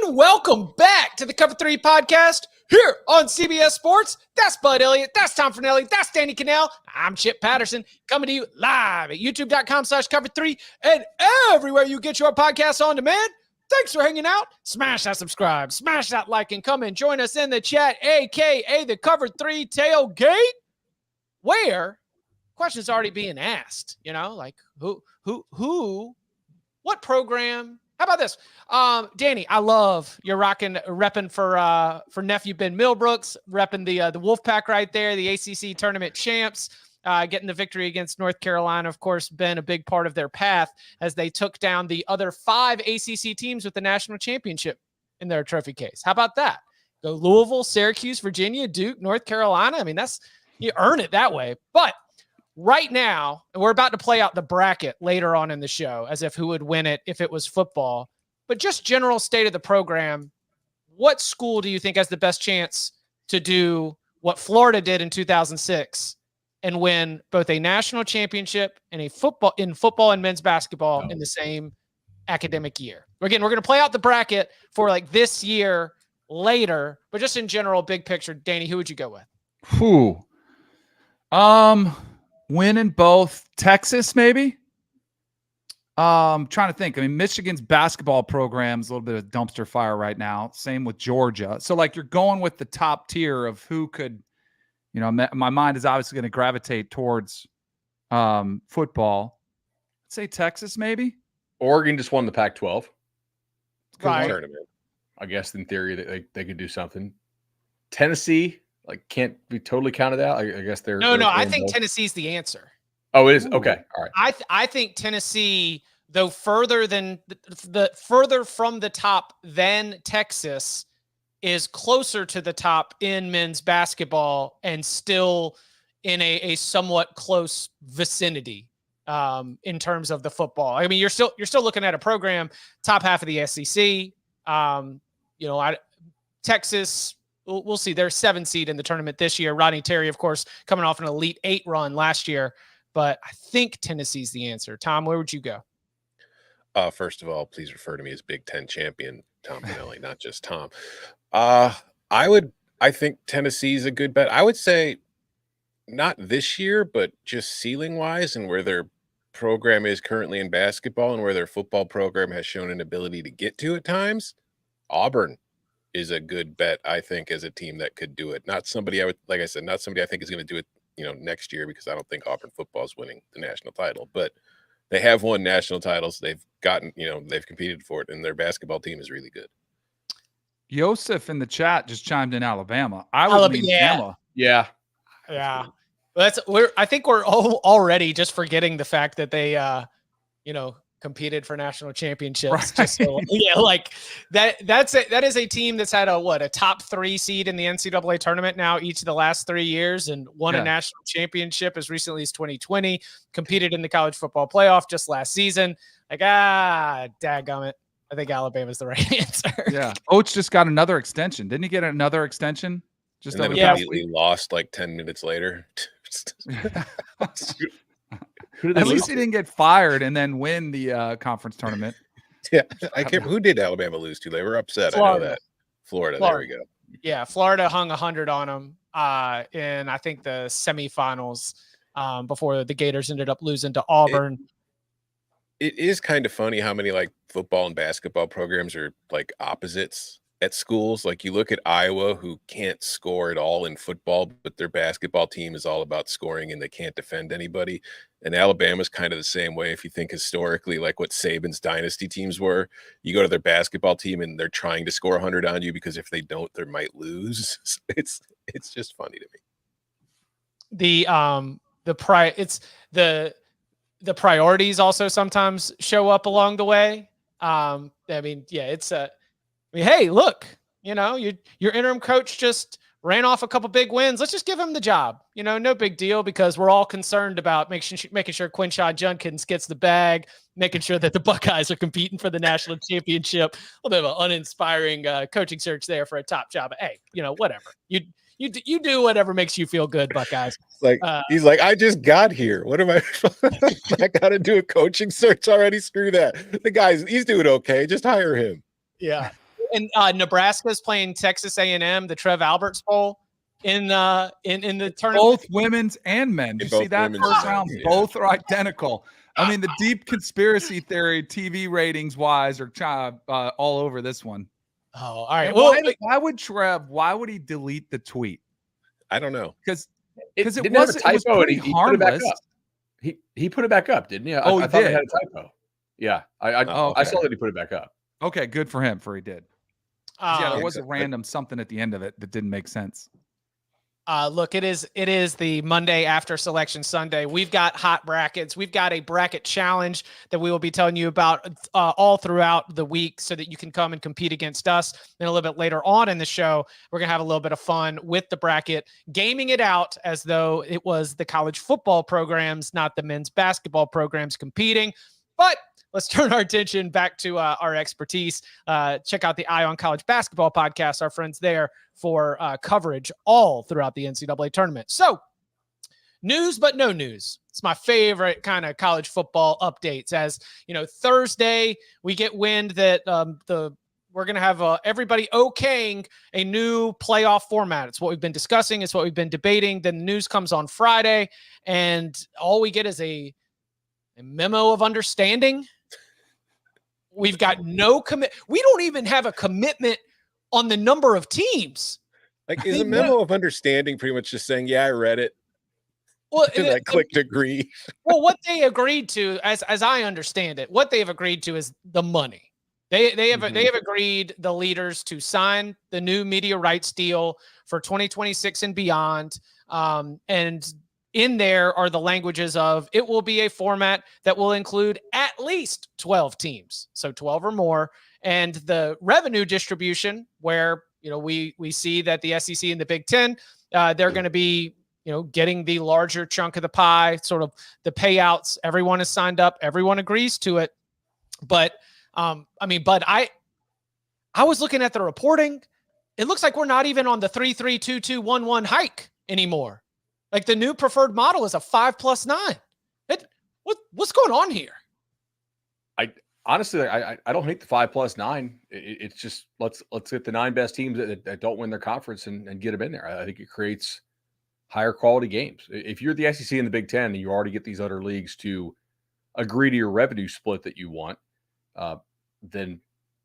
and welcome back to the Cover 3 podcast here on CBS Sports. That's Bud Elliott. That's Tom Fornelli. That's Danny Cannell. I'm Chip Patterson coming to you live at youtube.com/cover3 and everywhere you get your podcasts on demand. Thanks for hanging out. Smash that subscribe. Smash that like and come and join us in the chat, a.k.a. the Cover 3 tailgate, where questions already being asked, like what program? How about this? Danny, I love you're repping for nephew Ben Millbrooks, repping the Wolfpack right there, the ACC tournament champs, getting the victory against North Carolina. Of course, been a big part of their path as they took down the other 5 ACC teams with the national championship in their trophy case. How about that? Go Louisville, Syracuse, Virginia, Duke, North Carolina. I mean, you earn it that way. But right now, we're about to play out the bracket later on in the show as if who would win it if it was football. But just general state of the program, what school do you think has the best chance to do what Florida did in 2006 and win both a national championship and football and men's basketball in the same academic year? Again, we're going to play out the bracket for like this year later, but just in general, big picture, Danny, who would you go with? Winning both. Texas, maybe. Trying to think. I mean, Michigan's basketball program is a little bit of dumpster fire right now. Same with Georgia. So, like, you're going with the top tier of who could, my mind is obviously going to gravitate towards football. Let's say Texas, maybe. Oregon just won the Pac-12 tournament. I guess in theory they could do something. Tennessee, can't be totally counted out. I guess they're no. I think Tennessee's the answer. Oh, it is. Okay, all right. I think Tennessee, though further from the top than Texas, is closer to the top in men's basketball and still in a somewhat close vicinity in terms of the football. I mean, you're still looking at a program top half of the SEC. Texas. We'll see. They're 7 seed in the tournament this year. Rodney Terry, of course, coming off an Elite 8 run last year. But I think Tennessee's the answer. Tom, where would you go? First of all, please refer to me as Big Ten champion, Tom Pinelli, not just Tom. I think Tennessee's a good bet. I would say not this year, but just ceiling-wise and where their program is currently in basketball and where their football program has shown an ability to get to at times, Auburn is a good bet, I think, as a team that could do it. Not somebody not somebody I think is going to do it, next year, because I don't think Auburn football is winning the national title, but they have won national titles. They've gotten, they've competed for it, and their basketball team is really good. Yosef in the chat just chimed in Alabama. I would lean Bama. Yeah. I think we're already just forgetting the fact that they, competed for national championships. Right. Just so, that is a team that's had a top 3 seed in the NCAA tournament now each of the last 3 years and won a national championship as recently as 2020, competed in the college football playoff just last season. Dadgummit. I think Alabama's the right answer. Yeah. Oates just got another extension. Didn't he get another extension? And then immediately lost 10 minutes later. At least he didn't get fired and then win the conference tournament. Yeah, who did Alabama lose to? They were upset. Florida. I know that. Florida. There we go. Yeah, Florida hung 100 on them in, I think, the semifinals before the Gators ended up losing to Auburn. It is kind of funny how many football and basketball programs are opposites at schools. You look at Iowa, who can't score at all in football, but their basketball team is all about scoring and they can't defend anybody. And Alabama's kind of the same way. If you think historically, what Saban's dynasty teams were, you go to their basketball team and they're trying to score 100 on you because if they don't, they might lose. It's just funny to me. The priorities also sometimes show up along the way. Hey, look, your interim coach just ran off a couple big wins. Let's just give him the job. No big deal, because we're all concerned about making sure Quinshon Judkins gets the bag, making sure that the Buckeyes are competing for the national championship. A little bit of an uninspiring coaching search there for a top job. But, hey, whatever. You do whatever makes you feel good, Buckeyes. He's like, I just got here. What am I? I got to do a coaching search already. Screw that. The he's doing okay. Just hire him. Yeah. and Nebraska's playing Texas A&M, the Trev Alberts Bowl in the tournament. Both women's and men. Did you see that women's first and round? men's, Both are identical. I mean, the deep conspiracy theory, TV ratings wise, are all over this one. Oh, all right. And Well, why would Trev? Why would he delete the tweet? I don't know. Because it it was was pretty he harmless. put it back up. He put it back up, didn't he? Oh, he I thought did. it had a typo. Yeah, I saw that he put it back up. Okay, good for him. For he did. Yeah, there was a random something at the end of it that didn't make sense. Look, it is the Monday after Selection Sunday. We've got hot brackets. We've got a bracket challenge that we will be telling you about all throughout the week so that you can come and compete against us. And a little bit later on in the show, we're going to have a little bit of fun with the bracket, gaming it out as though it was the college football programs, not the men's basketball programs competing. But let's turn our attention back to our expertise. Check out the Eye on College Basketball podcast, our friends there, for coverage all throughout the NCAA tournament. So, news but no news. It's my favorite kind of college football updates. As you know, Thursday we get wind that we're going to have everybody okaying a new playoff format. It's what we've been discussing. It's what we've been debating. Then the news comes on Friday, and all we get is a memo of understanding. We've got no commit. We don't even have a commitment on the number of teams. Like, is a memo of understanding pretty much just saying, yeah, I read it. Well, and I clicked agree. Well, what they agreed to, as I understand it, what they have agreed to is the money. They have agreed, the leaders, to sign the new media rights deal for 2026 and beyond. And in there are the languages of it will be a format that will include at least 12 teams, so 12 or more, and the revenue distribution where we see that the SEC and the Big Ten they're going to be getting the larger chunk of the pie, sort of the payouts. Everyone is signed up, everyone agrees to it, but Bud, I was looking at the reporting. It looks like we're not even on the 3-3-2-2-1-1 hike anymore. Like, the new preferred model is a 5+9. What's going on here? Honestly, I don't hate the 5+9. It's just let's get the 9 best teams that don't win their conference and get them in there. I think it creates higher quality games. If you're the SEC and the Big Ten and you already get these other leagues to agree to your revenue split that you want, then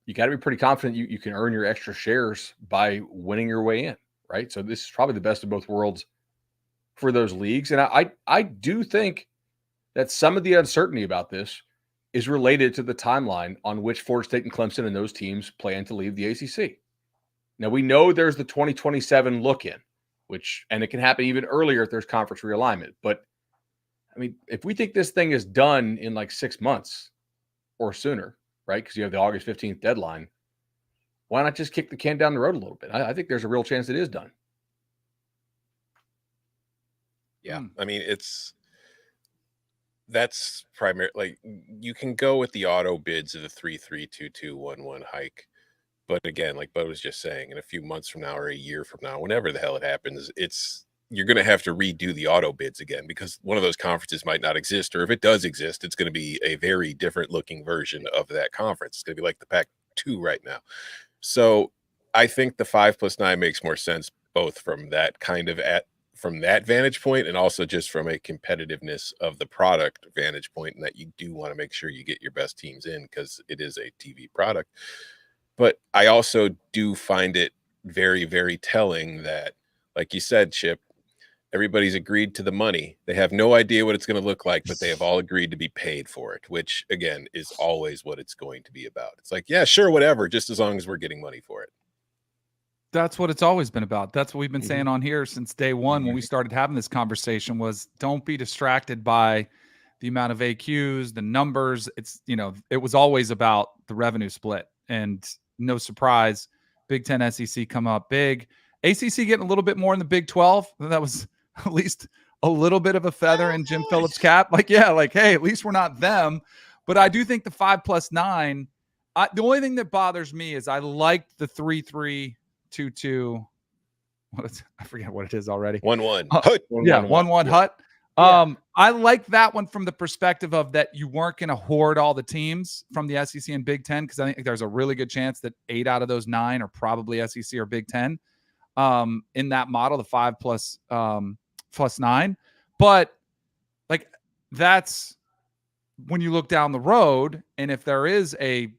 you got to be pretty confident you can earn your extra shares by winning your way in, right? So this is probably the best of both worlds for those leagues. And I do think that some of the uncertainty about this is related to the timeline on which Florida State and Clemson and those teams plan to leave the ACC. Now, we know there's the 2027 look-in, and it can happen even earlier if there's conference realignment. But, if we think this thing is done in like 6 months or sooner, right, because you have the August 15th deadline, why not just kick the can down the road a little bit? I think there's a real chance it is done. Yeah, that's primary. Like, you can go with the auto bids of the 3-3-2-2-1-1 hike, but again, like Bo was just saying, in a few months from now or a year from now, whenever the hell it happens, you're going to have to redo the auto bids again, because one of those conferences might not exist, or if it does exist, it's going to be a very different looking version of that conference. It's going to be like the Pac-2 right now. So I think the 5+9 makes more sense, both from that from that vantage point, and also just from a competitiveness of the product vantage point, and that you do want to make sure you get your best teams in because it is a TV product. But I also do find it very, very telling that, like you said, Chip, everybody's agreed to the money. They have no idea what it's going to look like, but they have all agreed to be paid for it, which again is always what it's going to be about. It's like, yeah, sure, whatever, just as long as we're getting money for it. That's what it's always been about. That's what we've been saying on here since day one when we started having this conversation, was don't be distracted by the amount of AQs, the numbers. It's, it was always about the revenue split, and no surprise, Big Ten, SEC come up big. ACC getting a little bit more in the Big 12. That was at least a little bit of a feather in Jim Phillips' cap. Hey, at least we're not them. But I do think the 5+9, the only thing that bothers me is I liked the 3-3-2-2. I forget what it is already. 1-1. Yeah, 1-1 hut. I like that one from the perspective of that you weren't going to hoard all the teams from the SEC and Big Ten, because I think there's a really good chance that 8 out of those 9 are probably SEC or Big Ten in that model, the 5 plus 9. But like that's when you look down the road, and if there is a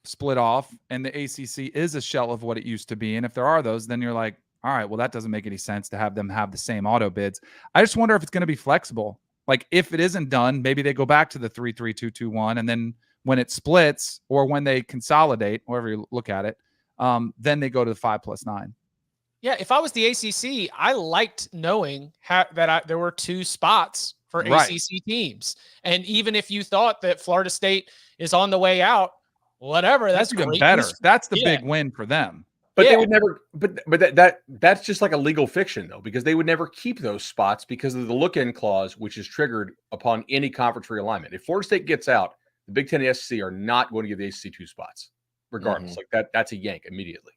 split off and the ACC is a shell of what it used to be, and if there are those, then you're like, all right, well, that doesn't make any sense to have them have the same auto bids. I just wonder if it's going to be flexible. Like if it isn't done, maybe they go back to the 3-3-2-2-1, and then when it splits or when they consolidate, however you look at it, then they go to the 5 plus 9. Yeah, if I was the ACC, I liked knowing there were 2 spots for ACC teams. And even if you thought that Florida State is on the way out, whatever, that's even great better. news. That's the big win for them. But they would never. But that's just like a legal fiction, though, because they would never keep those spots because of the look-in clause, which is triggered upon any conference realignment. If Florida State gets out, the Big Ten and SEC are not going to give the ACC 2 spots, regardless. Like that's a yank immediately.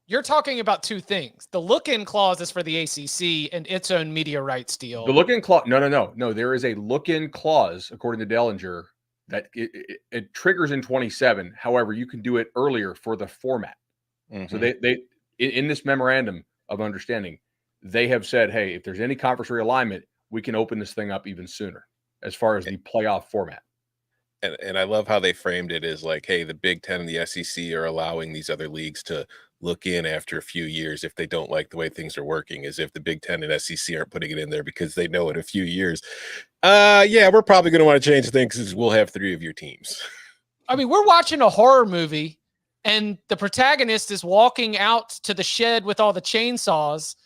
You're talking about 2 things. The look-in clause is for the ACC and its own media rights deal. The look-in clause. No. There is a look-in clause, according to Dellinger, that it triggers in 27. However, you can do it earlier for the format. So they in this memorandum of understanding, they have said, hey, if there's any conference realignment, we can open this thing up even sooner as far as the playoff format. And I love how they framed it as like, hey, the Big Ten and the SEC are allowing these other leagues to look in after a few years if they don't like the way things are working, as if the Big Ten and SEC aren't putting it in there because they know in a few years, we're probably going to want to change things because we'll have 3 of your teams. I mean, we're watching a horror movie, and the protagonist is walking out to the shed with all the chainsaws,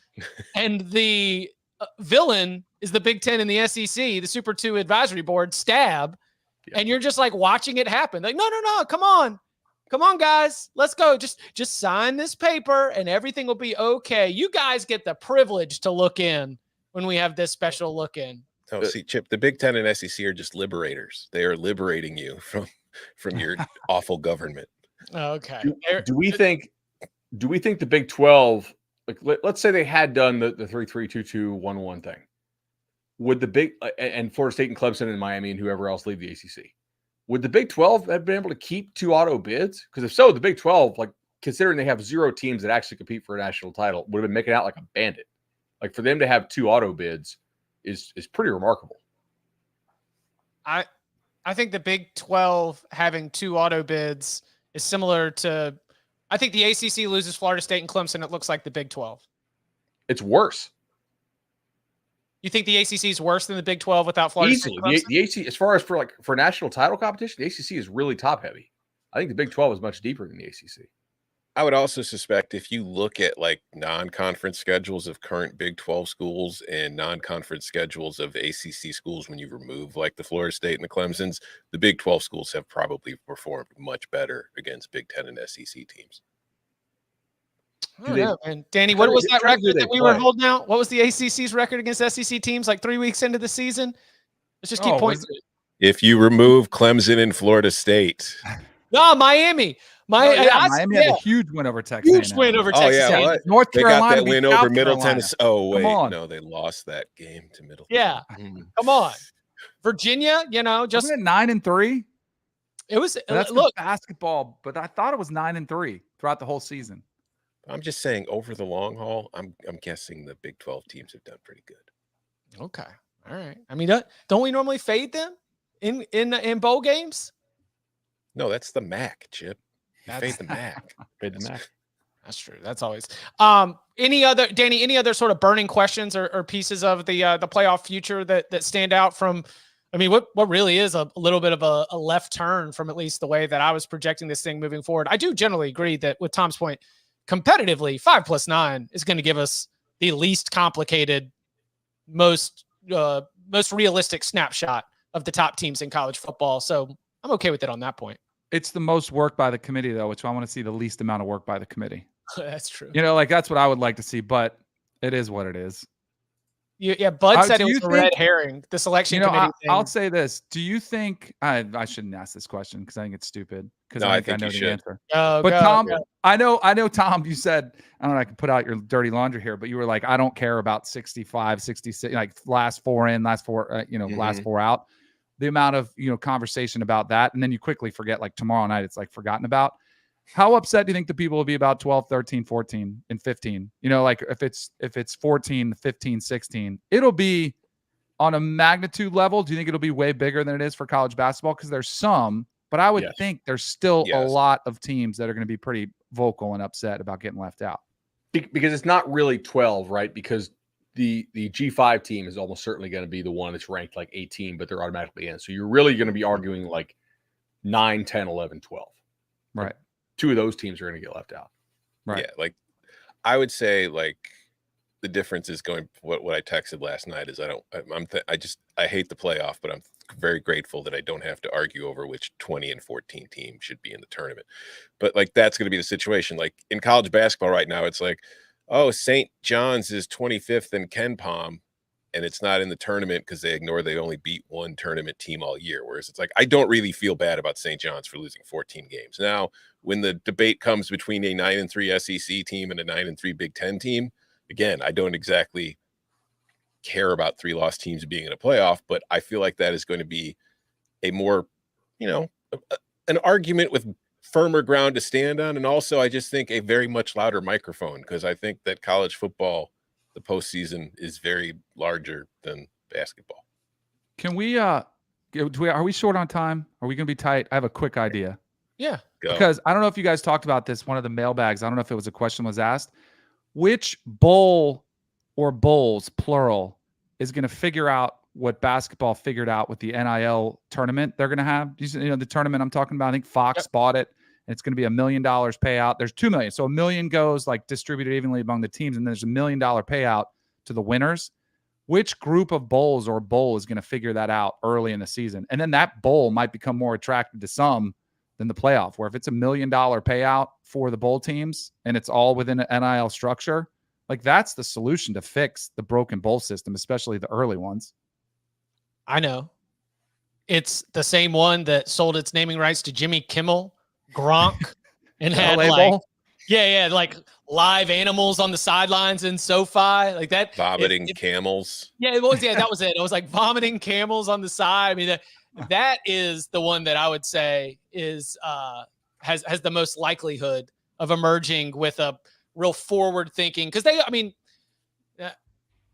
and the villain is the Big Ten and the SEC, the Super 2 advisory board, Stab. Yeah. And you're just like watching it happen. Like, no, come on, guys, let's go. Just sign this paper and everything will be okay. You guys get the privilege to look in when we have this special look in. Oh, see, Chip, the Big Ten and SEC are just liberators. They are liberating you from your awful government. Okay. Do we think the Big 12, like let's say they had done the 3-3-2-2-1-1 thing? Would the Big and Florida State and Clemson and Miami and whoever else leave the ACC? Would the Big 12 have been able to keep 2 auto bids? Because if so, the Big 12, like considering they have 0 teams that actually compete for a national title, would have been making out like a bandit. Like for them to have 2 auto bids is pretty remarkable. I think the Big 12 having 2 auto bids is similar to, I think the ACC loses Florida State and Clemson. It looks like the Big 12. It's worse. You think the ACC is worse than the Big 12 without Florida Easily. State and Clemson? The ACC, as far as for national title competition, the ACC is really top heavy. I think the Big 12 is much deeper than the ACC. I would also suspect if you look at like non-conference schedules of current Big 12 schools and non-conference schedules of ACC schools, when you remove like the Florida State and the Clemsons, the Big 12 schools have probably performed much better against Big 10 and SEC teams. I don't know, man. Danny, what was that record that we were holding out? What was the ACC's record against SEC teams like 3 weeks into the season? Let's just keep pointing. If you remove Clemson and Florida State. No, Miami. Miami had a huge win over Texas. Huge win over Texas. Oh, yeah. What? North Carolina. They got that win over Middle Carolina. Tennessee. Oh, wait. No, they lost that game to Middle. Yeah. Come on. Virginia, just wasn't it 9-3? It was. That's look, basketball, but I thought it was 9-3 throughout the whole season. I'm just saying, over the long haul, I'm guessing the Big 12 teams have done pretty good. Okay. All right. I mean, don't we normally fade them in bowl games? No, that's the MAC, Chip. Fade the MAC. Fade the MAC. That's true. That's always. Any other sort of burning questions or pieces of the playoff future that stand out from? I mean, what really is a little bit of a left turn from at least the way that I was projecting this thing moving forward. I do generally agree that with Tom's point, competitively, 5 plus 9 is going to give us the least complicated, most realistic snapshot of the top teams in college football. So I'm okay with it on that point. It's the most work by the committee, though, which I want to see the least amount of work by the committee. That's true. Like that's what I would like to see, but it is what it is. Yeah, Bud said do it was you a think- red herring. The selection committee thing. I'll say this. Do you think I shouldn't ask this question because I think it's stupid because No, I I think I think know you the should. answer. Go, But go, Tom, go. I know, Tom, you said, I don't know, I can put out your dirty laundry here, but you were like, I don't care about 65, 66, like last four in, last four, last four out. The amount of, conversation about that. And then you quickly forget, like tomorrow night, it's like forgotten about. How upset do you think the people will be about 12, 13, 14, and 15? Like if it's 14, 15, 16, it'll be on a magnitude level. Do you think it'll be way bigger than it is for college basketball? Because there's some, but I would think there's still a lot of teams that are going to be pretty vocal and upset about getting left out. Because it's not really 12, right? Because the G5 team is almost certainly going to be the one that's ranked like 18, but they're automatically in. So you're really going to be arguing like 9, 10, 11, 12. Right. Like, two of those teams are going to get left out. Right. Yeah, like I would say like the difference is going what I texted last night is I hate the playoff, but I'm very grateful that I don't have to argue over which 20 and 14 team should be in the tournament. But like that's going to be the situation. Like in college basketball right now, it's like, oh, St. John's is 25th in Ken Palm, and it's not in the tournament because they only beat one tournament team all year. Whereas it's like I don't really feel bad about St. John's for losing 14 games. Now, when the debate comes between a 9-3 SEC team and a 9-3 Big Ten team, again, I don't exactly care about 3-loss teams being in a playoff, but I feel like that is going to be a more, an argument with firmer ground to stand on. And also, I just think a very much louder microphone, because I think that college football, the postseason, is very larger than basketball. Can we, are we short on time? Are we going to be tight? I have a quick idea. Yeah. Go. Because I don't know if you guys talked about this, one of the mailbags. I don't know if it was a question was asked. Which bowl or bowls, plural, is going to figure out what basketball figured out with the NIL tournament they're going to have? The tournament I'm talking about, I think Fox bought it. And it's going to be $1 million payout. There's $2 million. So $1 million goes like distributed evenly among the teams. And there's $1 million payout to the winners. Which group of bowls or bowl is going to figure that out early in the season? And then that bowl might become more attractive to some than the playoff, where if it's $1 million payout for the bowl teams and it's all within an NIL structure, like that's the solution to fix the broken bowl system, especially the early ones. I know. It's the same one that sold its naming rights to Jimmy Kimmel, Gronk, and had LA like, Bowl? like live animals on the sidelines in SoFi, like that. Vomiting camels. Yeah, it was. Yeah, that was it. It was like vomiting camels on the side. I mean, that is the one that I would say is has the most likelihood of emerging with a real forward thinking, because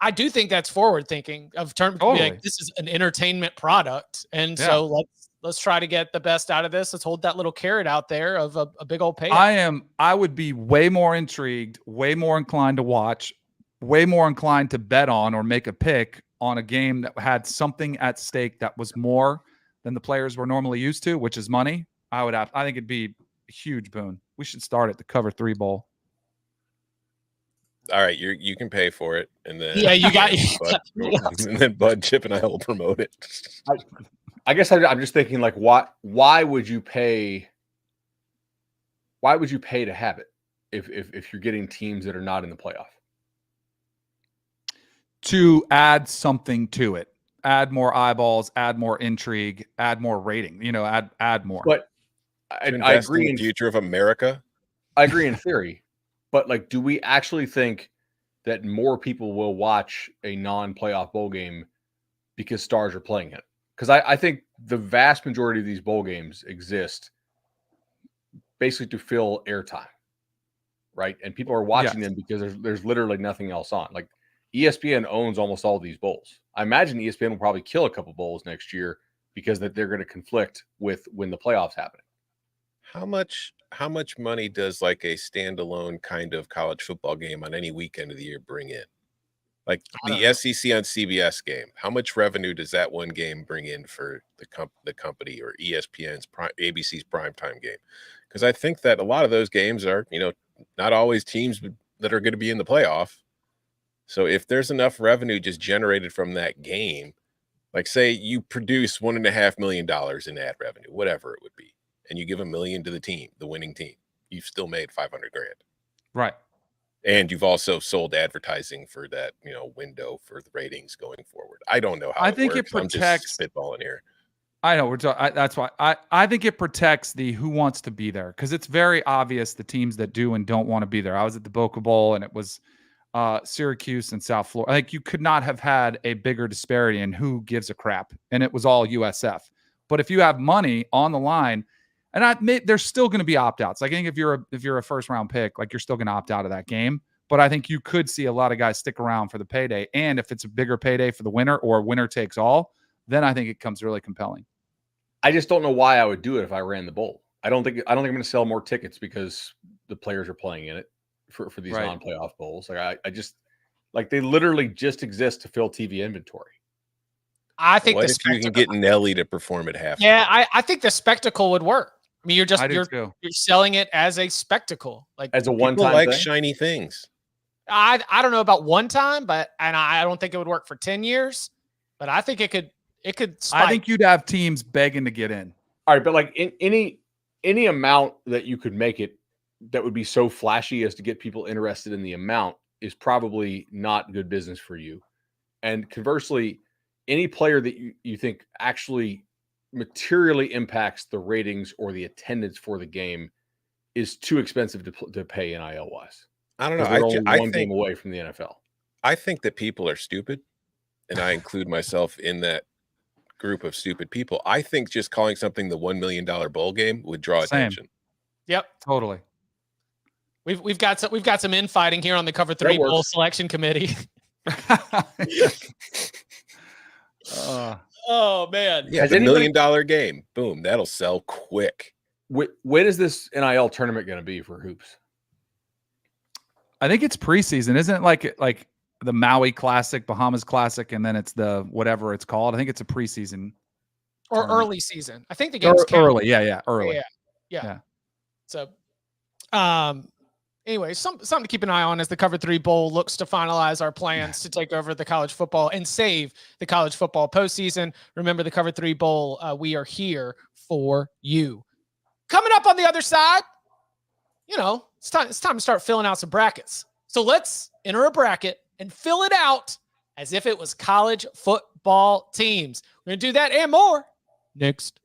I do think that's forward thinking of terms. Totally. Like, this is an entertainment product, and so let's try to get the best out of this. Let's hold that little carrot out there of a big old payout. I would be way more intrigued, way more inclined to watch, way more inclined to bet on or make a pick on a game that had something at stake that was more than the players were normally used to, which is money. I think it'd be a huge boon. We should start at the Cover 3 Bowl. All right, you can pay for it, and then you got and then Bud, Chip, and I will promote it. I guess I'm just thinking, like, why would you pay? Why would you pay to have it if you're getting teams that are not in the playoff? To add something to it, add more eyeballs, add more intrigue, add more rating. Add more. But I agree in the future of America. I agree in theory, but like, do we actually think that more people will watch a non-playoff bowl game because stars are playing it? Because I think the vast majority of these bowl games exist basically to fill airtime, right? And people are watching them because there's literally nothing else on. Like, ESPN owns almost all these bowls. I imagine ESPN will probably kill a couple bowls next year because that they're going to conflict with when the playoffs happen. How much money does like a standalone kind of college football game on any weekend of the year bring in? Like the SEC on CBS game, how much revenue does that one game bring in for the company, or ESPN's ABC's primetime game? Because I think that a lot of those games are, not always teams that are going to be in the playoff. So if there's enough revenue just generated from that game, like say you produce $1.5 million in ad revenue, whatever it would be, and you give $1 million to the team, the winning team, you've still made $500,000. Right. And you've also sold advertising for that, window for the ratings going forward. I don't know how I think works. it protects. I'm just spitballing here. I know that's why I think it protects the who wants to be there, because it's very obvious the teams that do and don't want to be there. I was at the Boca Bowl and it was Syracuse and South Florida. Like, you could not have had a bigger disparity in who gives a crap, and it was all USF. But if you have money on the line, and there's still going to be opt-outs. Like, I think if you're a first round pick, like, you're still going to opt out of that game. But I think you could see a lot of guys stick around for the payday, and if it's a bigger payday for the winner or winner takes all, then I think it comes really compelling. I just don't know why I would do it if I ran the bowl. I don't think I'm going to sell more tickets because the players are playing in it for these non-playoff bowls. Like, I just, like, they literally just exist to fill TV inventory. I think what if you can get Nelly to perform at halftime? Yeah, I think the spectacle would work. I mean, you're selling it as a spectacle, like as a one-time like thing? Shiny things. I don't know about one time, and I don't think it would work for 10 years, but I think it could spike. I think you'd have teams begging to get in. All right, but like in any amount that you could make it that would be so flashy as to get people interested in the amount is probably not good business for you. And conversely, any player that you think actually materially impacts the ratings or the attendance for the game is too expensive to pay NIL wise. I don't know. They're only one game away from the NFL. I think that people are stupid, and I include myself in that group of stupid people. I think just calling something the $1 million bowl game would draw attention. Yep, totally. We've got some infighting here on the Cover 3 bowl selection committee. Oh man, yeah, the $1 million game. Boom, that'll sell quick. When is this NIL tournament going to be for hoops? I think it's preseason, isn't it? Like the Maui Classic, Bahamas Classic, and then it's the whatever it's called. I think it's a preseason or early season. I think the game's early. Yeah, early. Yeah. So, anyway, something to keep an eye on as the Cover 3 Bowl looks to finalize our plans to take over the college football and save the college football postseason. Remember, the Cover 3 Bowl, we are here for you. Coming up on the other side, it's time to start filling out some brackets. So let's enter a bracket and fill it out as if it was college football teams. We're going to do that and more next.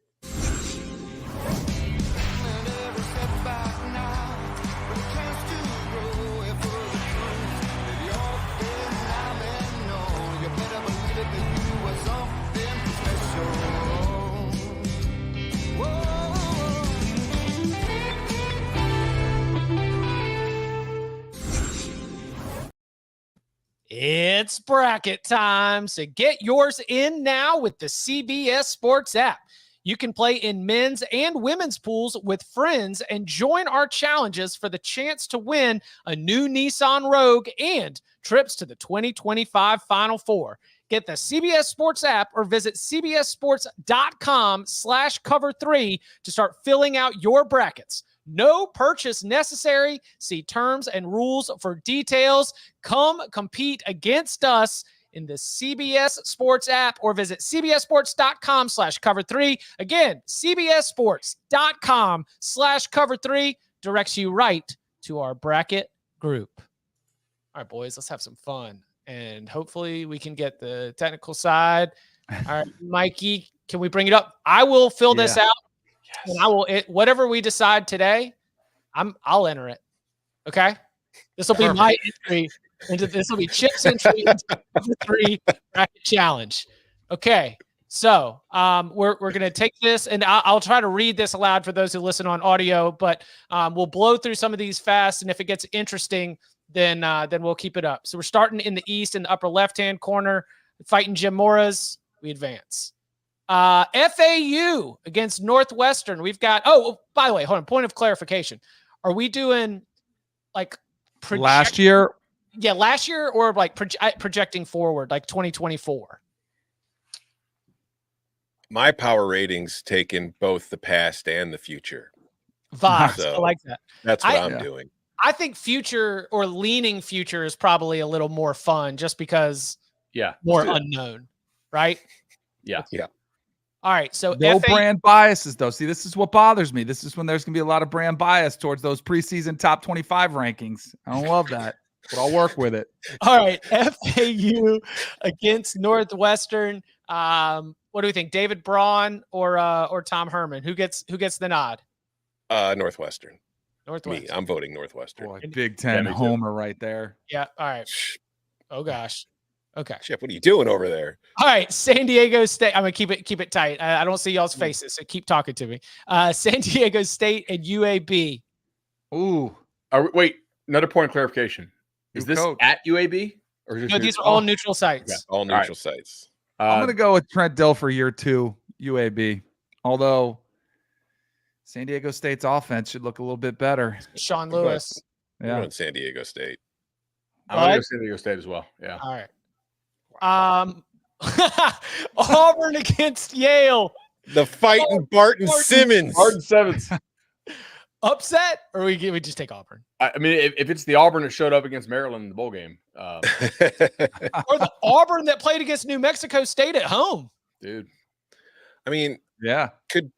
It's bracket time, so get yours in now with the CBS Sports app. You can play in men's and women's pools with friends and join our challenges for the chance to win a new Nissan Rogue and trips to the 2025 Final Four. Get the CBS Sports app or visit cbssports.com/cover3 to start filling out your brackets. No purchase necessary. See terms and rules for details. Come compete against us in the CBS Sports app or visit cbssports.com/cover3. Again, cbssports.com/cover3 directs you right to our bracket group. All right, boys, let's have some fun. And hopefully we can get the technical side. All right, Mikey, can we bring it up? I will fill this out. Yes. And I will whatever we decide today, I'll enter it. Okay. This will be my entry into this will be Chip's entry into the 3 bracket challenge. Okay. So we're gonna take this and I'll try to read this aloud for those who listen on audio, but we'll blow through some of these fast, and if it gets interesting, then we'll keep it up. So we're starting in the East in the upper left-hand corner, fighting Jim Mora's. We advance. FAU against Northwestern. We've got, by the way, hold on. Point of clarification. Are we doing like last year? Yeah, last year or like projecting forward, like 2024? My power ratings take in both the past and the future. Vibes. So I like that. That's what I'm doing. I think future or leaning future is probably a little more fun just because more unknown, right? Yeah. All right, so no brand biases, though. See, this is what bothers me. This is when there's going to be a lot of brand bias towards those preseason top 25 rankings. I don't love that. but I'll work with it. All right, FAU against Northwestern. What do we think? David Braun or Tom Herman? Who gets the nod? Northwestern. Northwestern. Me, I'm voting Northwestern. Boy, Big Ten homer right there. Yeah. All right. Oh gosh. Okay. Chip, what are you doing over there? All right, San Diego State. I'm gonna keep it tight. I don't see y'all's faces, so keep talking to me. San Diego State and UAB. Ooh. Wait, another point of clarification. Is New this coach. at UAB? Or is this No, these are all neutral sites. All neutral sites. I'm going to go with Trent Dilfer year 2, UAB. Although San Diego State's offense should look a little bit better. Sean Lewis. I'm Yeah. going San Diego State. I'm going to go San Diego State as well. Yeah. All right. Auburn against Yale. The fighting Barton Simmons. Barton Simmons. Upset, or we just take Auburn? I mean, if it's the Auburn that showed up against Maryland in the bowl game, Or the Auburn that played against New Mexico State at home. dude. I mean, Yeah. could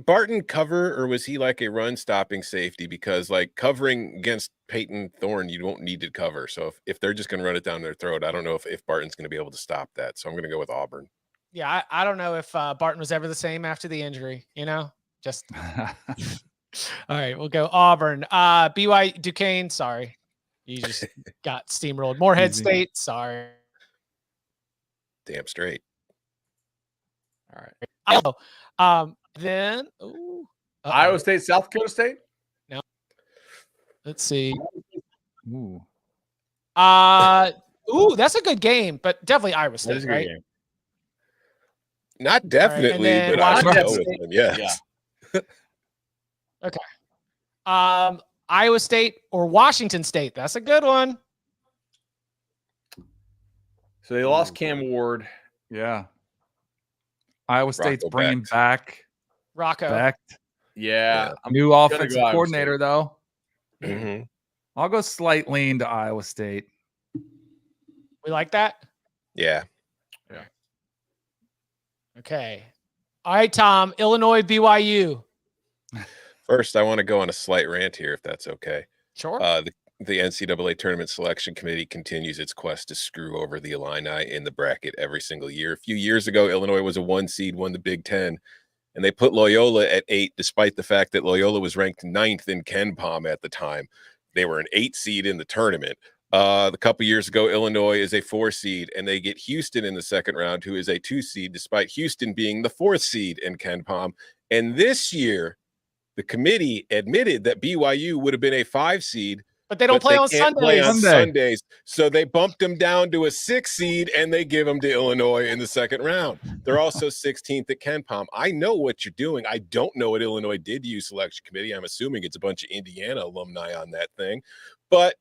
Barton cover, or was he like a run stopping safety? Because like covering against Peyton Thorne, you don't need to cover. So if they're just going to run it down their throat, I don't know if Barton's going to be able to stop that. So I'm going to go with Auburn. Yeah, I don't know if Barton was ever the same after the injury. Just all right. We'll go Auburn. BYU Duquesne. Sorry, you just got steamrolled. Morehead Easy. State. Sorry. Damn straight. All right. Then Iowa State, South Dakota State. let's see. Ooh. That's a good game, but definitely Iowa That State, is a good right? game. Not definitely, then but I would Washington go with State. them. Yes. Iowa State or Washington State. That's a good one. So they lost Cam Ward. Yeah. Iowa State's Rocco bringing Becht. back Rocco. Becht. Yeah. I'm New gonna offensive go Iowa coordinator, State. though. hmm I'll go slight lean to Iowa State. We like that? Yeah. Okay. All right, Tom. Illinois, BYU. First, I want to go on a slight rant here, if that's okay. Sure. The NCAA Tournament Selection Committee continues its quest to screw over the Illini in the bracket every single year. A few years ago, Illinois was a 1 seed, won the Big Ten, and they put Loyola at 8, despite the fact that Loyola was ranked 9th in KenPom at the time. They were an 8 seed in the tournament. A couple years ago, Illinois is a 4 seed, and they get Houston in the second round, who is a 2 seed, despite Houston being the 4th seed in KenPom. And this year, the committee admitted that BYU would have been a 5 seed, but they don't play on can't play Sundays. on Sundays. So they bumped them down to a 6 seed, and they give them to Illinois in the second round. They're also 16th at KenPom. I know what you're doing. I don't know what Illinois did to you, selection committee. I'm assuming it's a bunch of Indiana alumni on that thing. But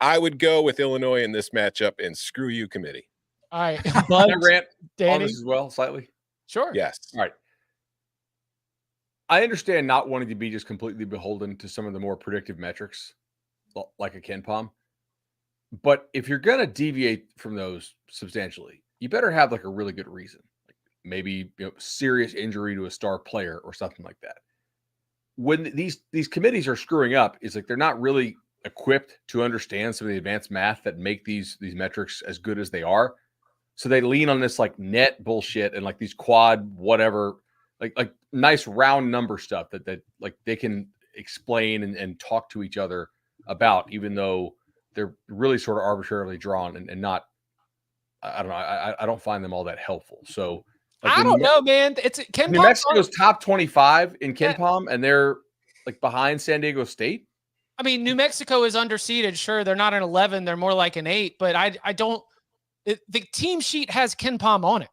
I would go with Illinois in this matchup, and screw you, committee. All right. Can I Bud, rant on Danny. this as well, slightly? Sure. Yes. All right. I understand not wanting to be just completely beholden to some of the more predictive metrics, like a KenPom. But if you're going to deviate from those substantially, you better have like a really good reason. Like maybe serious injury to a star player or something like that. When these committees are screwing up, it's like they're not really equipped to understand some of the advanced math that make these metrics as good as they are. So they lean on this like net bullshit and like these quad whatever, like nice round number stuff that like they can explain and talk to each other about, even though they're really sort of arbitrarily drawn and not, I don't know. I don't find them all that helpful. So like I don't know, man. It's KenPom. New Mexico's top 25 in KenPom, and they're like behind San Diego State. I mean, New Mexico is underseeded. Sure, they're not an 11; they're more like an 8. But I don't. The team sheet has KenPom on it.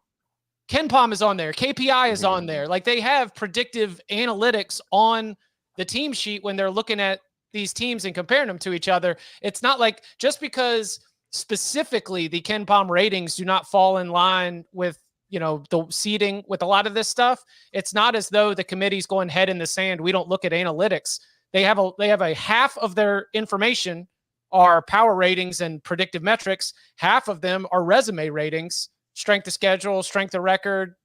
KenPom is on there. KPI is on there. Like they have predictive analytics on the team sheet when they're looking at these teams and comparing them to each other. It's not like just because specifically the KenPom ratings do not fall in line with the seeding with a lot of this stuff. It's not as though the committee's going head in the sand. We don't look at analytics. They have a half of their information are power ratings and predictive metrics. Half of them are resume ratings, strength of schedule, strength of record.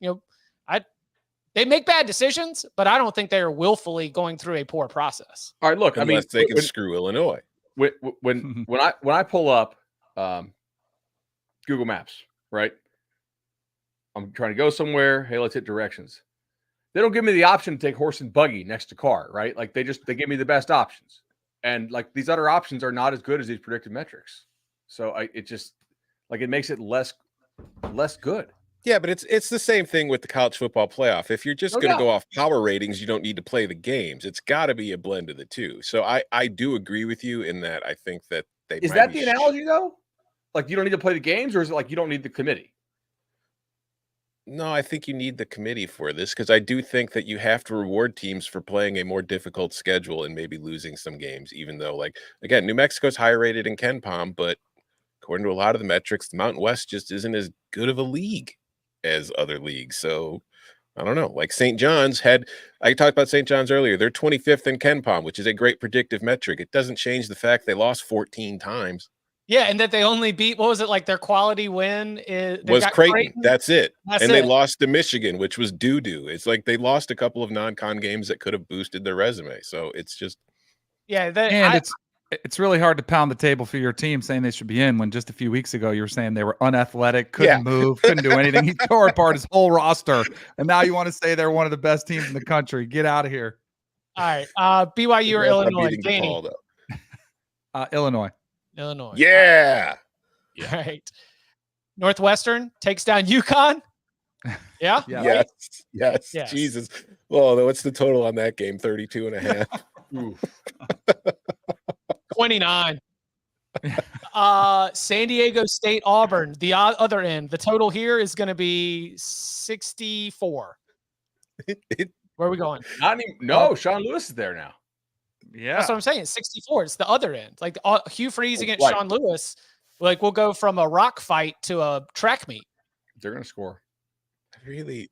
They make bad decisions, but I don't think they are willfully going through a poor process. All right, look, Unless they can screw Illinois. when I pull up Google Maps, right? I'm trying to go somewhere. Hey, let's hit directions. They don't give me the option to take horse and buggy next to car, right? Like they give me the best options. And like these other options are not as good as these predictive metrics. So it just like it makes it less good. Yeah, but it's the same thing with the college football playoff. If you're just going to go off power ratings, you don't need to play the games. It's got to be a blend of the two. So I do agree with you in that. I think that they is that the analogy though? Like you don't need to play the games, or is it like you don't need the committee? No, I think you need the committee for this because I do think that you have to reward teams for playing a more difficult schedule and maybe losing some games, even though, like, again, New Mexico's higher rated in Ken Palm, but according to a lot of the metrics, the Mountain West just isn't as good of a league as other leagues. So I don't know. Like St. John's I talked about St. John's earlier. They're 25th in Ken Palm, which is a great predictive metric. It doesn't change the fact they lost 14 times. Yeah, and that they only beat, what was it, like their quality win was Creighton. That's it. They lost to Michigan, which was doo-doo. It's like they lost a couple of non-con games that could have boosted their resume. So it's just it's really hard to pound the table for your team saying they should be in when just a few weeks ago you were saying they were unathletic, couldn't move, couldn't do anything. He tore apart his whole roster, and now you want to say they're one of the best teams in the country. Get out of here. All right, BYU or Illinois? Danny. Illinois. Yeah. All right. Northwestern takes down UConn. Yeah. Yes. Jesus. Oh, what's the total on that game? 32.5. 29. San Diego State, Auburn, the other end. The total here is going to be 64. Where are we going? Sean Lewis is there now. Yeah, that's what I'm saying. 64. It's the other end. Like Hugh Freeze against Sean Lewis. Like we'll go from a rock fight to a track meet. They're going to score. Really?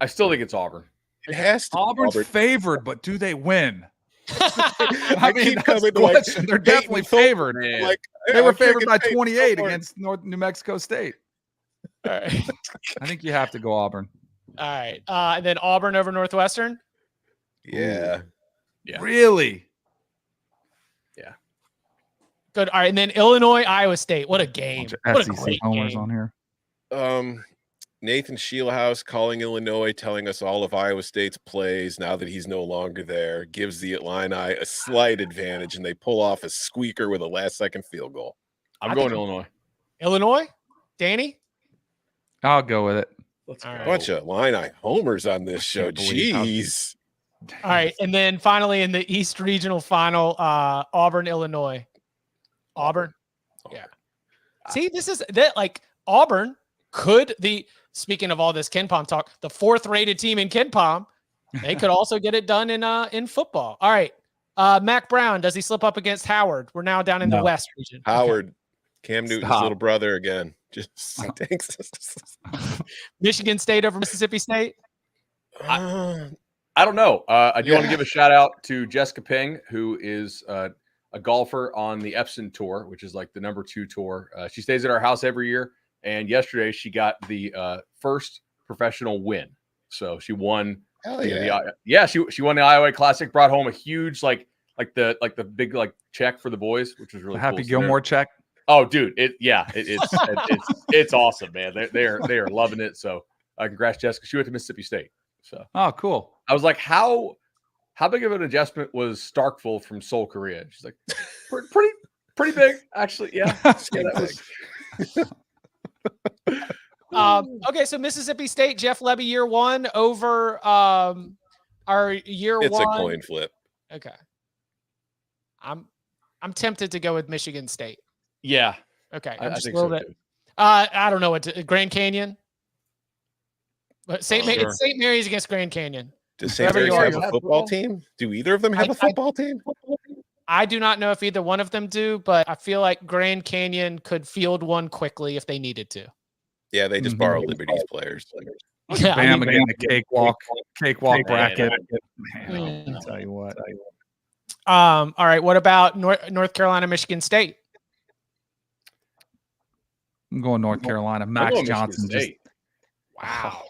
I still think it's Auburn. It has to. Auburn's favored, but do they win? I mean, keep coming to like, they're definitely favored. Like they were favored by 28 against New Mexico State. All right. I think you have to go Auburn. All right. And then Auburn over Northwestern. Yeah. Yeah. Really? Yeah. Good. All right. And then Illinois, Iowa State. What a game. What a SEC homers on here. Nathan Scheelhaus calling Illinois, telling us all of Iowa State's plays now that he's no longer there, gives the Illini a slight advantage, and they pull off a squeaker with a last-second field goal. I'm going Illinois. Illinois? Danny? I'll go with it. Let's go. Bunch of Illini homers on this show. Jeez. All right. And then finally in the East Regional Final, Auburn, Illinois. Auburn? Yeah. See, this is that like Auburn could speaking of all this Ken Palm talk, the 4th rated team in Ken Palm, they could also get it done in football. All right. Mac Brown, does he slip up against Howard? We're now down in the West region. Howard, Cam Newton's little brother again. Just stinks. Michigan State over Mississippi State? I don't know. I do want to give a shout out to Jessica Ping, who is a golfer on the Epson Tour, which is like the #2 tour. She stays at our house every year. And yesterday she got the first professional win. So she won. Hell she won the Iowa Classic, brought home a huge like the big like check for the boys, which was really Happy cool. Gilmore check. Oh, dude, it's awesome, man. They are loving it. So congrats, Jessica. She went to Mississippi State. So cool. I was like, how big of an adjustment was Starkville from Seoul, Korea? She's like, pretty big, actually. Yeah. That was. Okay, so Mississippi State, Jeff Lebby, year 1 over our year 1. It's a coin flip. Okay. I'm tempted to go with Michigan State. Yeah. Okay. I'm just a little bit. I don't know what Grand Canyon. But St. Mary's against Grand Canyon. Does St. Mary's have a football team? Do either of them have a football team? I do not know if either one of them do, but I feel like Grand Canyon could field one quickly if they needed to. Yeah, they just borrow Liberty's players. Yeah, Bam again, the cakewalk bracket. Man, I'll tell you what. All right, what about North Carolina, Michigan State? I'm going North Carolina. Max Johnson. Wow.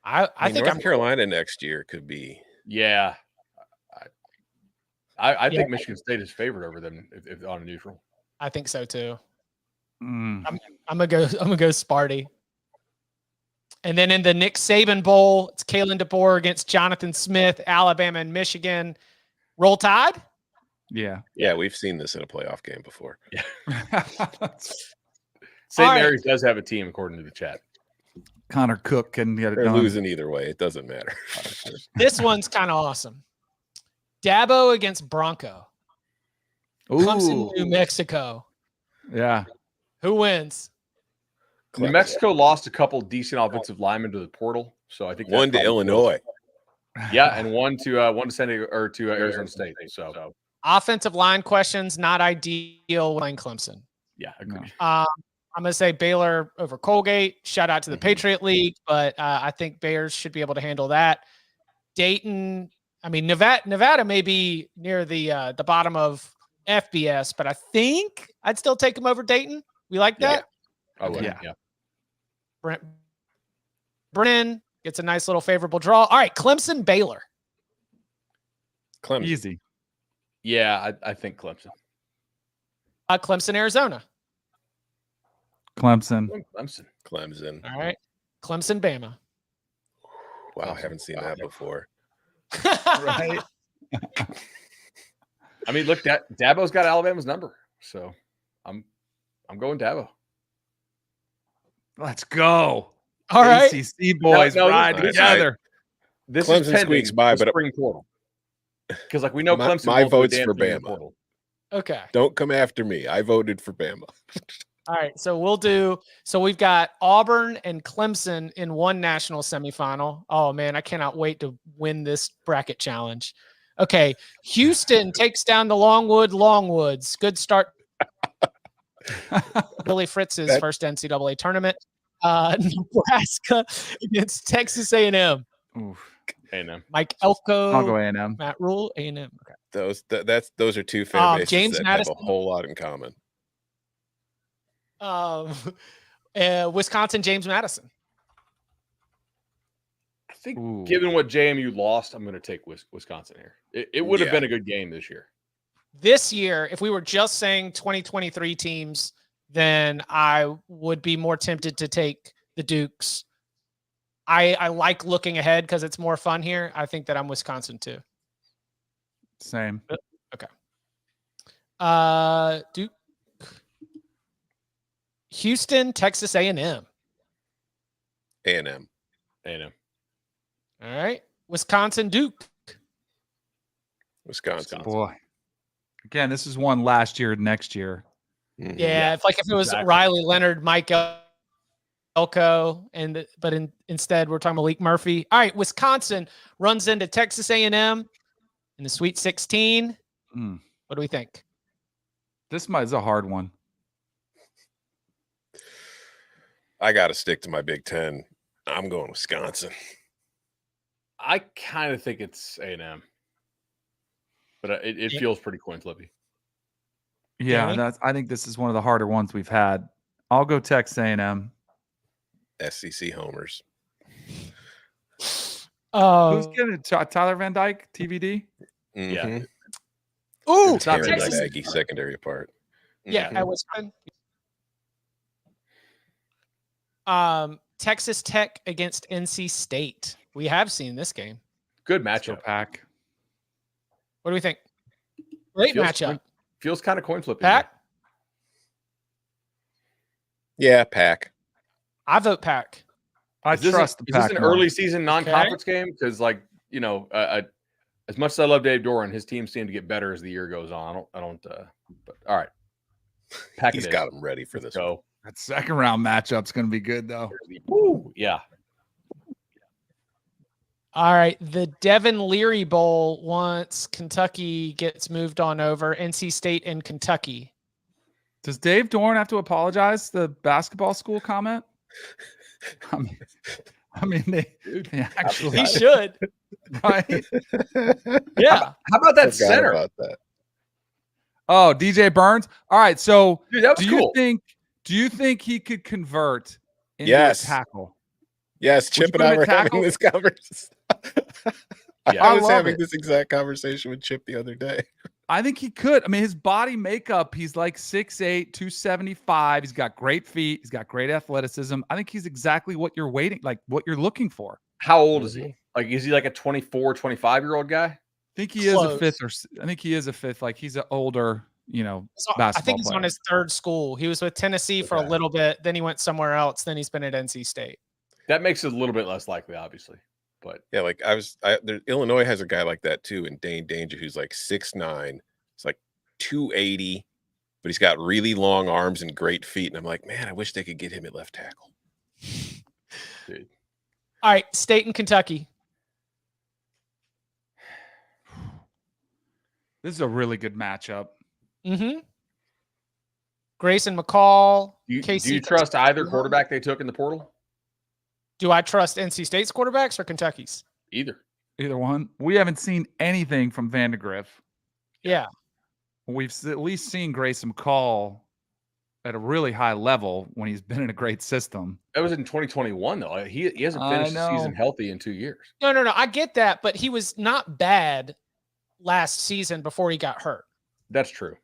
I think North Carolina next year could be. Yeah. I think Michigan State is favored over them if on a neutral. I think so too. Mm. I'm gonna go Sparty. And then in the Nick Saban Bowl, it's Kalen DeBoer against Jonathan Smith, Alabama and Michigan. Roll Tide? Yeah. Yeah, we've seen this in a playoff game before. St. All right. Mary's does have a team, according to the chat. Connor Cook can get it They're done. losing either way. It doesn't matter. This one's kind of awesome. Dabo against Bronco. Clemson, New Mexico. Yeah. Who wins? New Mexico lost a couple decent offensive linemen to the portal, so I think one to Illinois. Yeah, and one to San Diego or to Arizona State. So Offensive line questions not ideal when playing Clemson. yeah, agreed. I'm going to say Baylor over Colgate. Shout out to the Patriot League, but I think Bears should be able to handle that. Dayton, I mean Nevada may be near the bottom of FBS, but I think I'd still take them over Dayton. We like that. I would. Yeah. Brennan gets a nice little favorable draw. All right, Clemson, Baylor. Clemson. Easy. Yeah, I think Clemson. Clemson, Arizona. Clemson. Clemson. All right, Clemson, Bama. Wow, I haven't seen that before. Right. I mean, look, Dabo's got Alabama's number, so I'm going Dabo. Let's go. All right. ACC boys ride together. This Clemson is squeaks by, but spring portal. Because like we know My- Clemson. my won't do vote's damn for thing in the Bama. portal. Okay. Don't come after me. I voted for Bama. All right. So we've got Auburn and Clemson in one national semifinal. Oh man, I cannot wait to win this bracket challenge. Okay. Houston takes down the Longwoods. Good start. Billy Fritz's first NCAA tournament. Nebraska against Texas A&M. Oof. A&M. Mike Elko. I'll go A&M. Matt Rule, A&M. Okay. Those are two fan bases James that Madison. have a whole lot in common. Wisconsin, James Madison. I think Ooh. given what JMU lost, I'm going to take Wisconsin here. It would have been a good game this year. This year, if we were just saying 2023 teams, then I would be more tempted to take the Dukes. I like looking ahead because it's more fun here. I think that I'm Wisconsin too. Same. Okay. Duke. Houston, Texas A&M. A&M. A&M. All right. Wisconsin, Duke. Wisconsin. Boy. Again, this is one last year, next year. Mhm. Yeah, if it was Riley Leonard, Mike Elko, but instead we're talking Malik Murphy. All right, Wisconsin runs into Texas A&M in the Sweet 16. Mm. What do we think? This is a hard one. I got to stick to my Big Ten. I'm going Wisconsin. I kind of think it's A&M, but it feels pretty coin flippy. Yeah, Danny? I think this is one of the harder ones we've had. I'll go Texas A&M. SEC homers. Who's getting it? Tyler Van Dyke, TBD? Yeah. Ooh, It's not Tearing Texas. the Aggie secondary apart. Yeah, Mhm. I was fun. Texas Tech against NC State. We have seen this game. Good Let's go matchup. Pack. What do we think? Great matchup. Feels kind of coin flippy. Pack? Yeah, Pack. I vote Pack. I Is this trust the is this Pack an more. early season non-conference game? Because as much as I love Dave Doran, his teams seem to get better as the year goes on. I don't. But all right, Pack. He's got them ready for this. Go. That second round matchup's going to be good, though. Woo, yeah. All right. The Devin Leary Bowl once Kentucky gets moved on over. NC State and Kentucky. Does Dave Doran have to apologize the basketball school comment? I mean, they actually He should. right. Yeah. How about that Forgot center? about that. Oh, DJ Burns. All right. So, Dude, that was do cool. you think he could convert into Yes. a tackle? Yes, Would Chip you and put I him were at having tackle? this conversation. Yeah. I I was love having it. this exact conversation with Chip the other day. I think he could. I mean, his body makeup, he's like 6'8", 275. He's got great feet. He's got great athleticism. I think he's exactly what you're what you're looking for. How old is he? Like, is he like a 24, 25-year-old guy? I think he Close. is a fifth, I think he is a fifth. Like, he's an older, basketball I think he's player. on his third school. He was with Tennessee for a little bit. Then he went somewhere else. Then he's been at NC State. That makes it a little bit less likely, obviously. But yeah, like Illinois has a guy like that too, in Dane Danger, who's like 6'9". It's like 280, but he's got really long arms and great feet. And I'm like, man, I wish they could get him at left tackle. dude. All right, State and Kentucky. This is a really good matchup. Mm-hmm. Grayson McCall. Do you KC trust either quarterback they took in the portal? Do I trust NC State's quarterbacks or Kentucky's? Either one. We haven't seen anything from Vandegrift. Yeah. We've at least seen Grayson McCall at a really high level when he's been in a great system. That was in 2021, though. He hasn't finished the season healthy in 2 years. No. I get that, but he was not bad last season before he got hurt. That's true.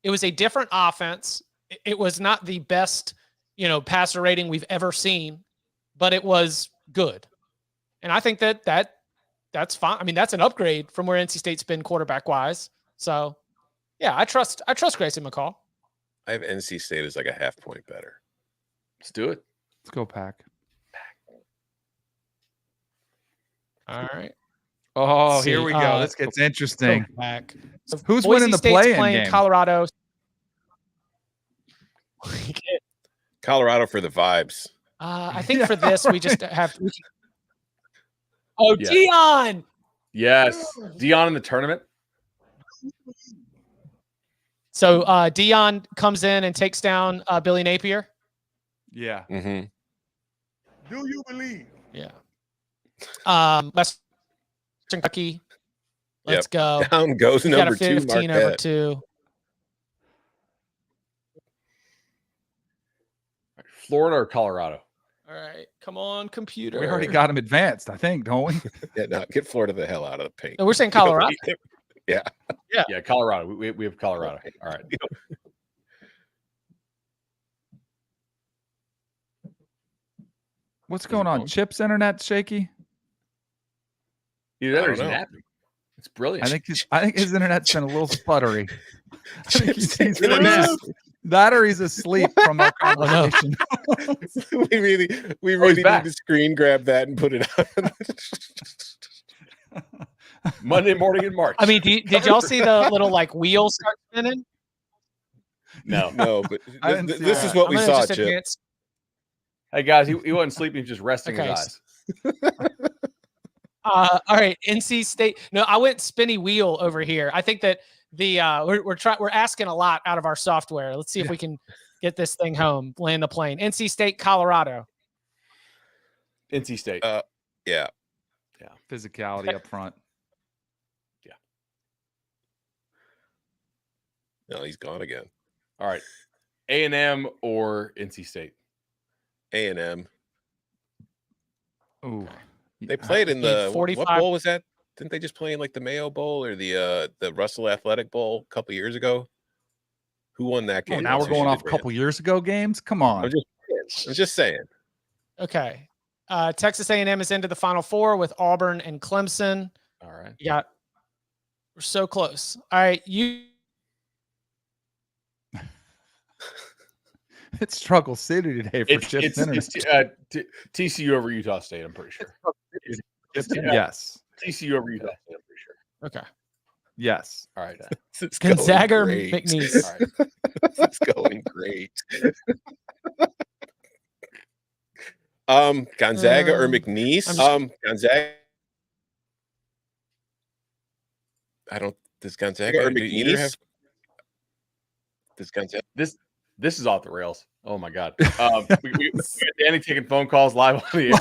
It was a different offense. It was not the best, passer rating we've ever seen, but it was good. And I think that's fine. I mean, that's an upgrade from where NC State's been quarterback-wise. So, yeah, I trust Grayson McCall. I have NC State as like a half point better. Let's do it. Let's go, Pack. All right. Oh, here we go. This gets interesting. Pack. So who's Boise winning the State's play-in playing game? Colorado. Colorado for the vibes. I think for this, we just have. Oh, Yeah. Dion. Yes. Dion in the tournament. So Dion comes in and takes down Billy Napier. Yeah. Mm-hmm. Do you believe? Yeah. Western Kentucky. Let's go. Down goes We got number a 15 2. over 2. Florida or Colorado? All right. Come on, computer. We already got him advanced, I think, don't we? Yeah, no, get Florida the hell out of the paint. No, we're saying Colorado. Yeah. Yeah, Colorado. We have Colorado. All right. What's going on? Chip's internet shaky? Either that or I he's don't know. napping. It's brilliant. I think his internet's been a little sputtery. I think Chip's he's in a nap. That or he's asleep from our conversation. we really need back. to screen grab that and put it on. Monday morning in March. I mean, did y'all see the little wheels start spinning? No. No, but I didn't see this that. is what I'm we gonna saw, just Chip. advance- Hey, guys, he wasn't sleeping. He was just resting Okay. his eyes. All right, NC State. No, I went spinny wheel over here. I think that we're asking a lot out of our software. Let's see if we can get this thing home, land the plane. NC State, Colorado. NC State. Yeah. Physicality up front. No, he's gone again. All right. A&M or NC State? A&M. Ooh. They played in the 45 what bowl was that? Didn't they just play in like the Mayo Bowl or the Russell Athletic Bowl a couple years ago? Who won that Oh, game? now we're going off a couple years ago games? Come on. I'm just saying. Okay. Texas A&M is into the Final Four with Auburn and Clemson. All right. We're so close. All right, It's struggle city today for Chip's internet. It's TCU over Utah State, I'm pretty sure. Yes. TCU over Utah State, I'm pretty sure. Okay. Yes. All right. It's Gonzaga or going great. McNeese? All right. It's going great. Gonzaga or McNeese? Gonzaga. Does Gonzaga or McNeese? Does Gonzaga? This is off the rails. Oh my God. We got Danny taking phone calls live on the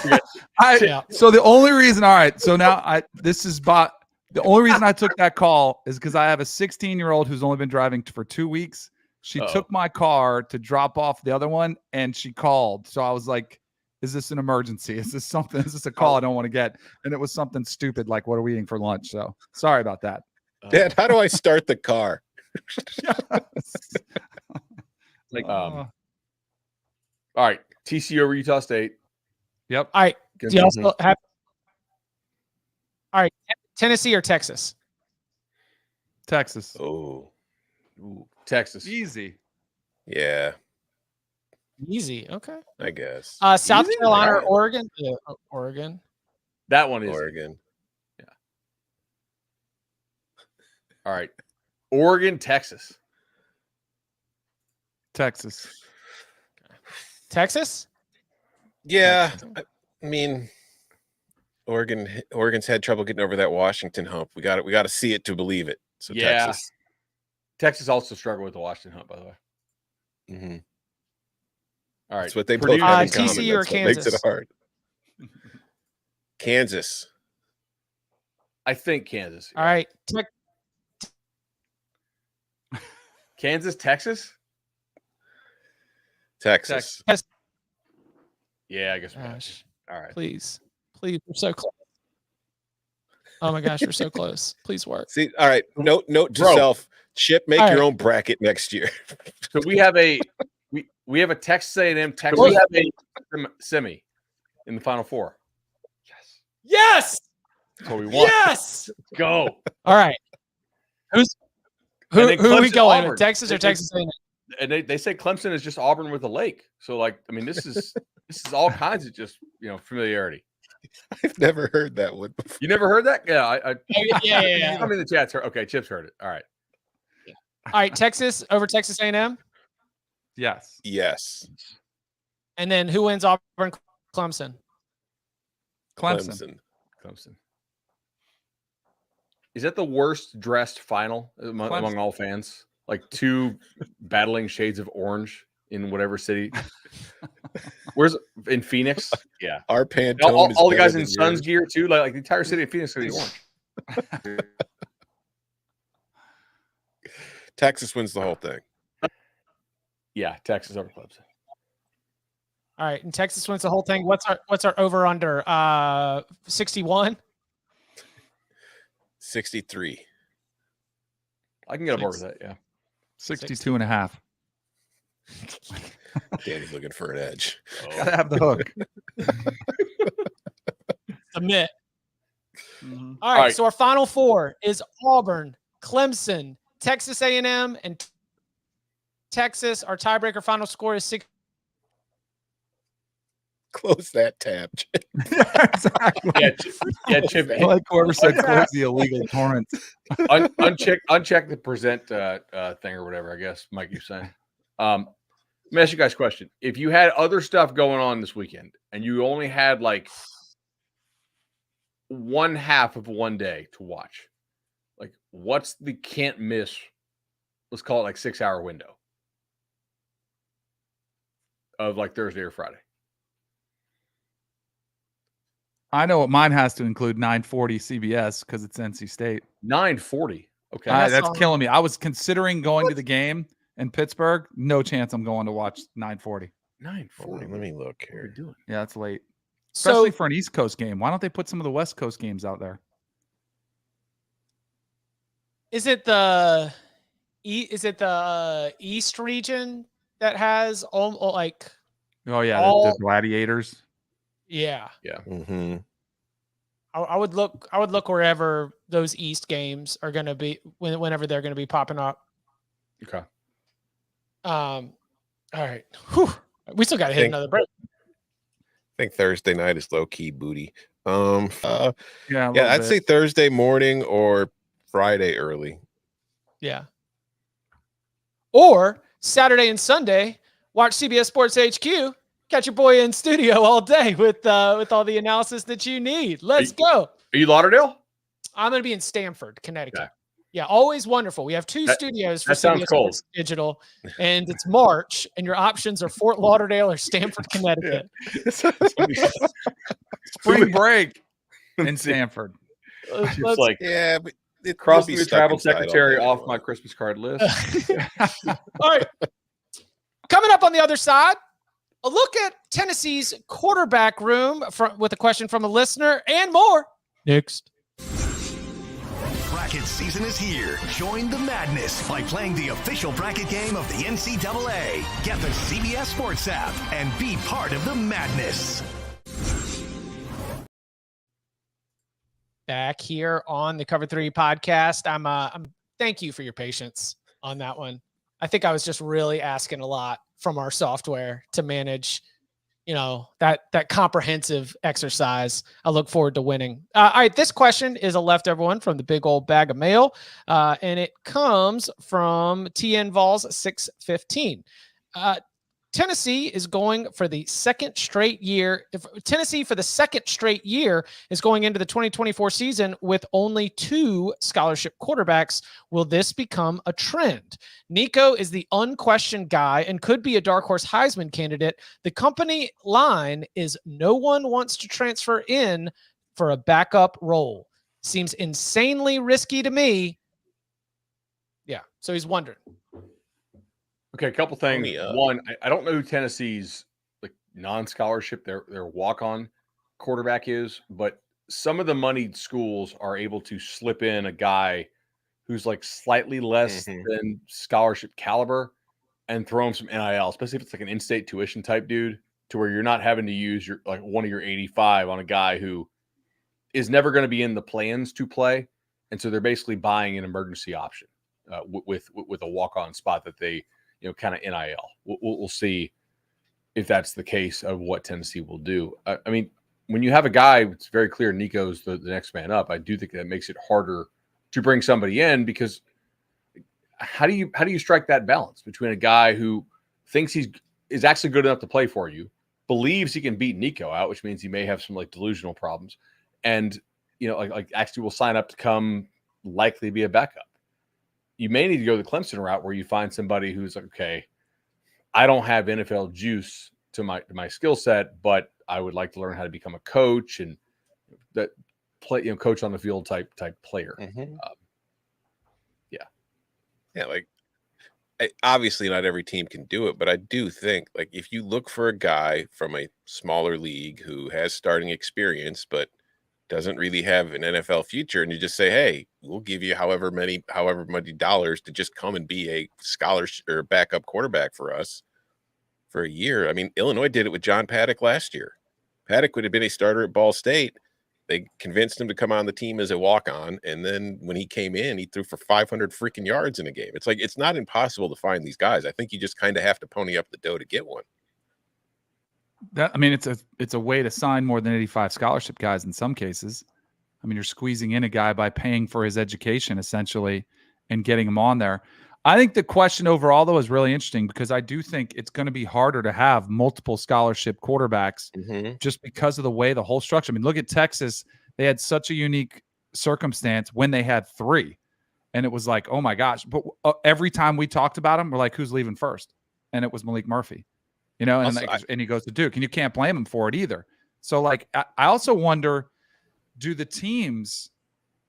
air. So the only reason, all right, so now the only reason I took that call is because I have a 16-year-old who's only been driving for 2 weeks. She took my car to drop off the other one and she called. So I was like, is this an emergency? Is this a call I don't want to get? And it was something stupid like, what are we eating for lunch? So sorry about that. Dad, how do I start the car? All right, TCU over Utah State. Yep. All right. Good. Do you also have? All right, Tennessee or Texas? Texas. Oh, Ooh, Texas. Easy. yeah, Easy. Okay. I guess. South Easy? Carolina or Alright. Oregon? Yeah, Oregon. That one is Oregon. all right. Oregon, Texas. Texas. Texas? Yeah, I mean, Oregon's had trouble getting over that Washington hump. We got to see it to believe it. So Yeah. Texas. Texas also struggled with the Washington hump, by the way. Mm-hmm. All right. That's what they Purdue, both have in common. TCU or That's what makes it Kansas? hard. Kansas. I think Kansas. All right. Kansas, Texas? Texas. Yeah, I guess we got it. Gosh, All right. please, we're so close. Oh my gosh, we're so close. Please work. See, all right. Note to Bro. self. Chip, make All your right. own bracket next year. So we have a we have a Texas A&M, Texas. We have a semi in the Final Four. Yes. Yes. That's what we want. Yes. Go. All right. And Who then are we Clemson, going Auburn. with? Texas or Texas A&M? And they say Clemson is just Auburn with a lake. So like, I mean, this is all kinds of just familiarity. I've never heard that one before. You never heard that? Yeah, Yeah. I mean, the chat's heard. Okay, Chip's heard it. All right. All right, Texas over Texas A&M, Yes. Yes. and then who wins Auburn, Clemson? Clemson. Clemson. Is that the worst dressed final among all fans? Like two battling shades of orange in whatever city. Where's in Phoenix? Yeah. Our Pantone All the is guys better in than Suns yours. gear too. Like the entire city of Phoenix is gonna be orange. Texas wins the whole thing. Yeah, Texas over Clemson. All right, and Texas wins the whole thing. What's our over under? 61. 63. I can get on board with that. Yeah. 62 and a half. Danny's looking for an edge. Gotta have the hook. Submit. Mhm. All right, right. so our final four is Auburn, Clemson, Texas A&M, and Texas. Our tiebreaker final score is 6. Close that tab. Exactly. Yeah, Chip. I like whoever said close the illegal torrents. Uncheck the present thing or whatever. I guess Mike, you're saying. Let me ask you guys a question. If you had other stuff going on this weekend and you only had like one half of one day to watch, like what's the can't miss? Let's call it like 6-hour window of like Thursday or Friday. I know what mine has to include 940 CBS because it's NC State. 9:40. Okay. That's killing me. I was considering going to the game in Pittsburgh. No chance I'm going to watch 940. 9:40. Let me look What are we here. doing? Yeah, that's late. So Especially for an East Coast game. Why don't they put some of the West Coast games out there? is it the East region that has all like Oh, yeah. All- The Gladiators. yeah? Mm-hmm. I would look wherever those East games are going to be whenever they're going to be popping up. Okay. All right. Whew. We still got to hit Think- another break. I think Thursday night is low key booty. Yeah, Yeah, I'd say Thursday morning or Friday early. Yeah. Or Saturday and Sunday, watch CBS Sports HQ. Catch your boy in studio all day with all the analysis that you need. Let's go. Are you Lauderdale? I'm going to be in Stamford, Connecticut. Okay. Yeah, always wonderful. We have two studios for that sounds CBS cold. Sports Digital, and it's March, and your options are Fort Lauderdale or Stamford, Connecticut. Spring break in Stanford. It's Let's- like Yeah, but it cross will be the stuck travel inside all secretary day off anyway. my Christmas card list. All right. Coming up on the other side, a look at Tennessee's quarterback room with a question from a listener and more. Next. bracket season is here. Join the madness by playing the official bracket game of the NCAA. Get the CBS Sports app and be part of the madness. Back here on the Cover 3 podcast. I'm thank you for your patience on that one. I think I was just really asking a lot from our software to manage, that comprehensive exercise. I look forward to winning. All right, this question is a leftover one from the big old bag of mail, and it comes from TN Vols 615. Tennessee is going for the second straight year. Tennessee for the second straight year is going into the 2024 season with only 2 scholarship quarterbacks. Will this become a trend? Nico is the unquestioned guy and could be a dark horse Heisman candidate. The company line is no one wants to transfer in for a backup role. Seems insanely risky to me. Yeah, so he's wondering. Okay, a couple things. One, I don't know who Tennessee's non-scholarship, their walk-on quarterback is, but some of the moneyed schools are able to slip in a guy who's slightly less than scholarship caliber and throw him some NIL, especially if it's an in-state tuition type dude, to where you're not having to use your one of your 85 on a guy who is never going to be in the plans to play, and so they're basically buying an emergency option with a walk-on spot that they kind of NIL. We'll see if that's the case of what Tennessee will do. I mean, when you have a guy, it's very clear Nico's the next man up. I do think that makes it harder to bring somebody in, because how do you strike that balance between a guy who thinks is actually good enough to play for you, believes he can beat Nico out, which means he may have some delusional problems, and actually will sign up to come likely be a backup. You may need to go the Clemson route where you find somebody who's okay, I don't have NFL juice to my skill set, but I would like to learn how to become a coach and that play, coach on the field type player. Obviously not every team can do it, but I do think if you look for a guy from a smaller league who has starting experience, but doesn't really have an NFL future, and you just say, hey, we'll give you however many dollars to just come and be a scholarship or backup quarterback for us for a year. I mean, Illinois did it with John Paddock last year. Paddock would have been a starter at Ball State. They convinced him to come on the team as a walk-on, and then when he came in, he threw for 500 freaking yards in a game. It's it's not impossible to find these guys. I think you just kind of have to pony up the dough to get one. It's a way to sign more than 85 scholarship guys in some cases. I mean, you're squeezing in a guy by paying for his education essentially and getting him on there. I think the question overall, though, is really interesting, because I do think it's going to be harder to have multiple scholarship quarterbacks just because of the way the whole structure. I mean, look at Texas. They had such a unique circumstance when they had 3. And it was oh my gosh. But every time we talked about him, we're who's leaving first? And it was Malik Murphy. And also, and he goes to Duke, and you can't blame him for it either. So, I also wonder, do the teams,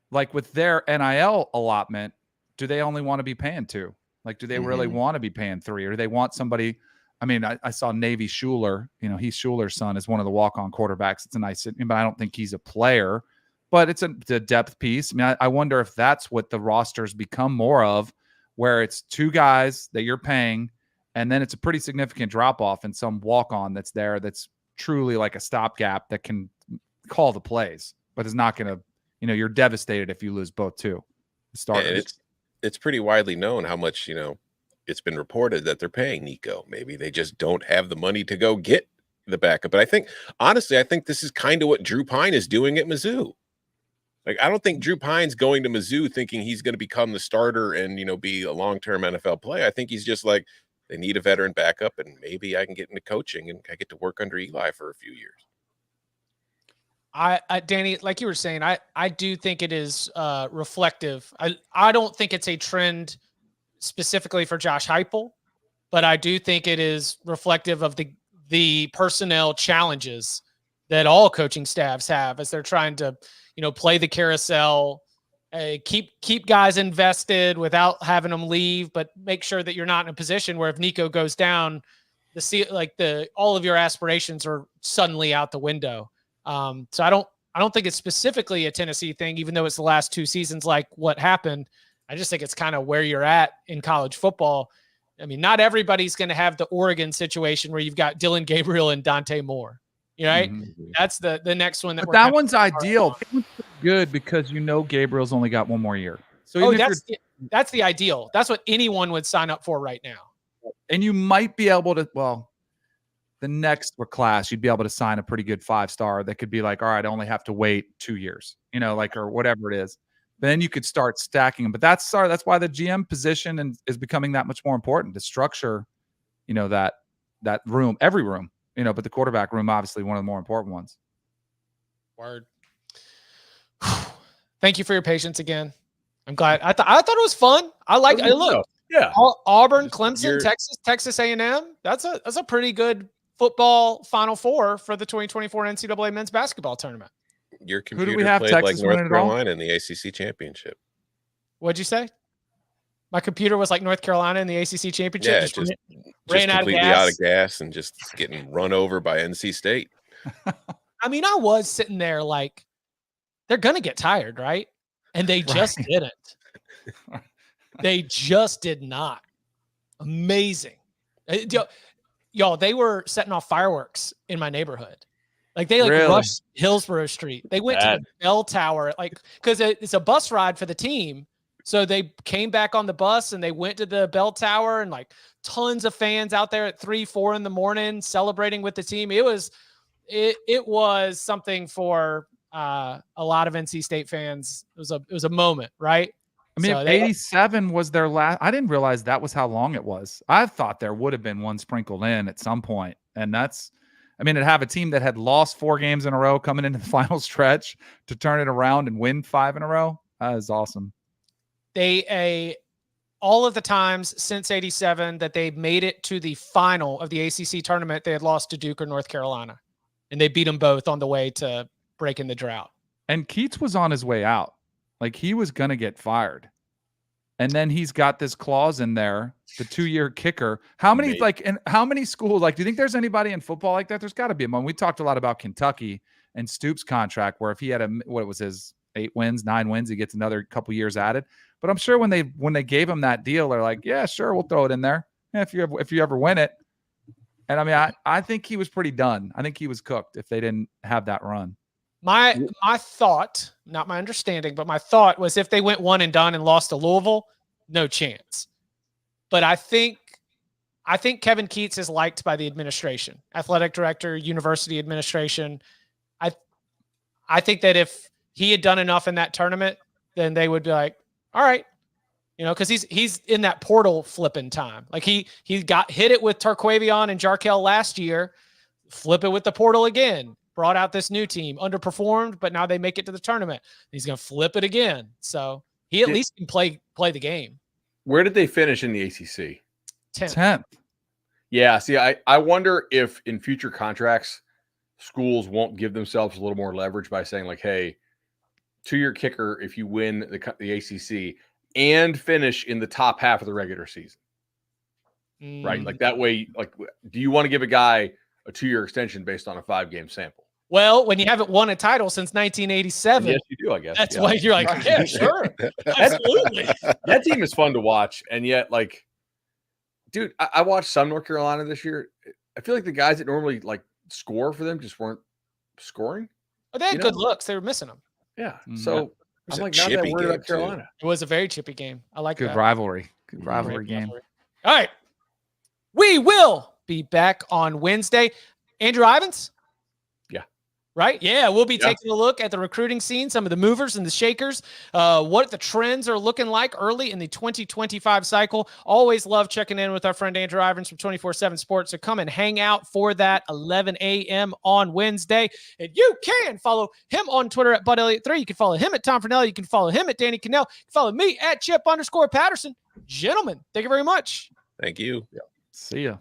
with their NIL allotment, do they only want to be paying 2? Do they really want to be paying 3, or do they want somebody? I mean, I saw Navy Schuler. He's Schuler's son, is one of the walk-on quarterbacks. It's a nice, but I don't think he's a player. But it's a depth piece. I mean, I wonder if that's what the rosters become more of, where it's 2 guys that you're paying, and then it's a pretty significant drop-off in some walk-on that's there that's truly a stopgap that can call the plays, but is not going to, you're devastated if you lose both 2 starters. And it's pretty widely known how much, it's been reported that they're paying Nico. Maybe they just don't have the money to go get the backup. But honestly, I think this is kind of what Drew Pine is doing at Mizzou. I don't think Drew Pine's going to Mizzou thinking he's going to become the starter and, be a long-term NFL player. I think he's just they need a veteran backup, and maybe I can get into coaching and I get to work under Eli for a few years. Danny, like you were saying, I do think it is reflective. I don't think it's a trend specifically for Josh Heupel, but I do think it is reflective of the personnel challenges that all coaching staffs have as they're trying to, play the carousel, keep guys invested without having them leave, but make sure that you're not in a position where if Nico goes down, all of your aspirations are suddenly out the window. So I don't think it's specifically a Tennessee thing, even though it's the last 2 seasons like what happened. I just think it's kind of where you're at in college football. I mean, not everybody's going to have the Oregon situation where you've got Dylan Gabriel and Dante Moore. Right? Mm-hmm. That's the next one. But that one's ideal. That one's good because Gabriel's only got 1 more year. So that's the ideal. That's what anyone would sign up for right now. And you might be able to, the next class, you'd be able to sign a pretty good 5-star that could be like, all right, I only have to wait 2 years, or whatever it is. But then you could start stacking them. But that's why the GM position is becoming that much more important to structure, that room, every room, but the quarterback room, obviously one of the more important ones. Word. Thank you for your patience again. I'm glad. I thought it was fun. I like it. Look, yeah. Auburn, Clemson, Texas A&M. That's a pretty good football Final Four for the 2024 NCAA men's basketball tournament. Your computer have played Texas like North Carolina in the ACC championship. What'd you say? My computer was like North Carolina in the ACC championship. Yeah, just completely out of gas and just getting run over by NC State. I mean, I was sitting there like, they're gonna get tired, right? And they just didn't. They just did not. Amazing. Y'all, they were setting off fireworks in my neighborhood. Like they rushed Hillsborough Street. They went to the bell tower, because it's a bus ride for the team. So they came back on the bus and they went to the bell tower, and like tons of fans out there at 3-4 in the morning celebrating with the team. It was something for a lot of NC State fans. It was a moment, right? I mean, 87 was their last. I didn't realize that was how long it was. I thought there would have been one sprinkled in at some point. And to have a team that had lost 4 games in a row coming into the final stretch to turn it around and win 5 in a row. That is awesome. All of the times since 87 that they made it to the final of the ACC tournament, they had lost to Duke or North Carolina, and they beat them both on the way to breaking the drought. And Keats was on his way out. Like he was going to get fired. And then he's got this clause in there, the 2-year kicker. How many schools, do you think there's anybody in football like that? There's got to be one. We talked a lot about Kentucky and Stoops' contract, where if he had what was his 8 wins, 9 wins, he gets another couple years added. But I'm sure when they gave him that deal, they're like, yeah, sure, we'll throw it in there. Yeah, if you ever win it. And I mean, I think he was pretty done. I think he was cooked if they didn't have that run. My thought, not my understanding, but my thought was if they went one and done and lost to Louisville, no chance. But I think Kevin Keats is liked by the administration, athletic director, university administration. I think that if he had done enough in that tournament, then they would be like, all right, because he's in that portal flipping time. Like he got hit it with Tarquavion and Jarkel last year, flip it with the portal again. Brought out this new team, underperformed, but now they make it to the tournament. He's going to flip it again. So he at least can play the game. Where did they finish in the ACC? 10th. Yeah. See, I wonder if in future contracts, schools won't give themselves a little more leverage by saying like, hey, 2-year kicker if you win the ACC and finish in the top half of the regular season. Right? Like that way, like, do you want to give a guy a 2-year extension based on a 5-game sample? Well, when you haven't won a title since 1987. Yes, you do, I guess. That's why you're like, yeah, sure. Absolutely. That team is fun to watch. And yet, like, dude, I watched some North Carolina this year. I feel like the guys that normally like score for them just weren't scoring. Oh, they had good looks. They were missing them. Yeah. So I'm like not that worried about Carolina. It was a very chippy game. I like good that. rivalry. Good rivalry game. All right. We will be back on Wednesday. Andrew Ivins? Yeah. Right? Yeah, we'll be taking a look at the recruiting scene, some of the movers and the shakers, what the trends are looking like early in the 2025 cycle. Always love checking in with our friend Andrew Ivins from 24/7 Sports. So come and hang out for that 11 a.m. on Wednesday. And you can follow him on Twitter at BudElliott3. You can follow him at Tom Fernelli. You can follow him at Danny Cannell. You can follow me at Chip_Patterson. Gentlemen, thank you very much. Thank you. See ya.